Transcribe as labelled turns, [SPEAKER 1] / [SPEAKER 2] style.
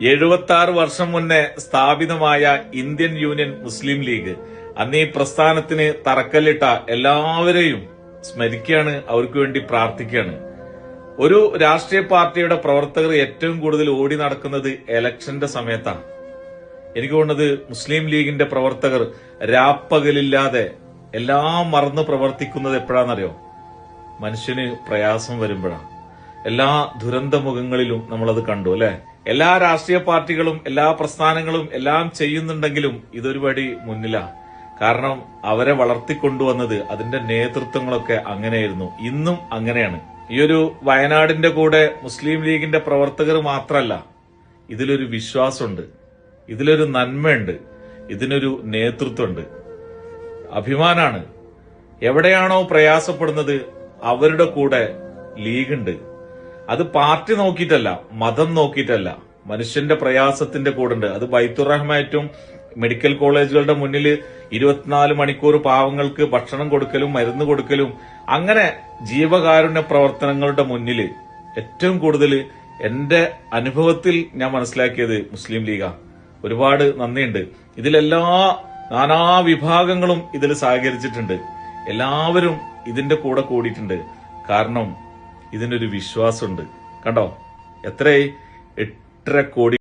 [SPEAKER 1] 76 വർഷം മുന്നേ സ്ഥാപിതമായ ഇന്ത്യൻ യൂണിയൻ മുസ്ലിം ലീഗ് അന്ന് ഈ പ്രസ്ഥാനത്തിന് തറക്കല്ലിട്ട എല്ലാവരെയും സ്മരിക്കുകയാണ്, അവർക്ക് വേണ്ടി പ്രാർത്ഥിക്കുകയാണ്. ഒരു രാഷ്ട്രീയ പാർട്ടിയുടെ പ്രവർത്തകർ ഏറ്റവും കൂടുതൽ ഓടി നടക്കുന്നത് ഇലക്ഷന്റെ സമയത്താണ്. എനിക്ക് തോന്നുന്നത് മുസ്ലിം ലീഗിന്റെ പ്രവർത്തകർ രാപ്പകലില്ലാതെ എല്ലാം മറന്ന് പ്രവർത്തിക്കുന്നത് എപ്പോഴാണെന്നറിയോ? മനുഷ്യന് പ്രയാസം വരുമ്പോഴാണ്. എല്ലാ ദുരന്ത മുഖങ്ങളിലും നമ്മളത് കണ്ടു അല്ലെ. എല്ലാ രാഷ്ട്രീയ പാർട്ടികളും എല്ലാ പ്രസ്ഥാനങ്ങളും എല്ലാം ചെയ്യുന്നുണ്ടെങ്കിലും ഇതൊരു പടി മുന്നിലാണ്. കാരണം അവരെ വളർത്തിക്കൊണ്ടുവന്നത് അതിന്റെ നേതൃത്വങ്ങളൊക്കെ അങ്ങനെയായിരുന്നു, ഇന്നും അങ്ങനെയാണ്. ഈ ഒരു വയനാടിന്റെ കൂടെ മുസ്ലിം ലീഗിന്റെ പ്രവർത്തകർ മാത്രമല്ല, ഇതിലൊരു വിശ്വാസമുണ്ട്, ഇതിലൊരു നന്മയുണ്ട്, ഇതിനൊരു നേതൃത്വമുണ്ട്. അഭിമാനാണ്. എവിടെയാണോ പ്രയാസപ്പെടുന്നത് അവരുടെ കൂടെ ലീഗുണ്ട്. അത് പാർട്ടി നോക്കിയിട്ടല്ല, മതം നോക്കിയിട്ടല്ല, മനുഷ്യന്റെ പ്രയാസത്തിന്റെ കൂടെ ഉണ്ട്. അത് ബൈത്തുർ റഹ്മാറ്റും മെഡിക്കൽ കോളേജുകളുടെ മുന്നിൽ 24 മണിക്കൂർ പാവങ്ങൾക്ക് ഭക്ഷണം കൊടുക്കലും മരുന്ന് കൊടുക്കലും അങ്ങനെ ജീവകാരുണ്യ പ്രവർത്തനങ്ങളുടെ മുന്നിൽ ഏറ്റവും കൂടുതൽ എന്റെ അനുഭവത്തിൽ ഞാൻ മനസ്സിലാക്കിയത് മുസ്ലിം ലീഗാ. ഒരുപാട് നന്ദിയുണ്ട്. ഇതിലെല്ലാ നാനാ വിഭാഗങ്ങളും ഇതിൽ സഹകരിച്ചിട്ടുണ്ട്. എല്ലാവരും ഇതിന്റെ കൂടെ കൂടിയിട്ടുണ്ട്. കാരണം ഇതിനൊരു വിശ്വാസമുണ്ട്. കണ്ടോ, എത്രയായി? 8.5 കോടി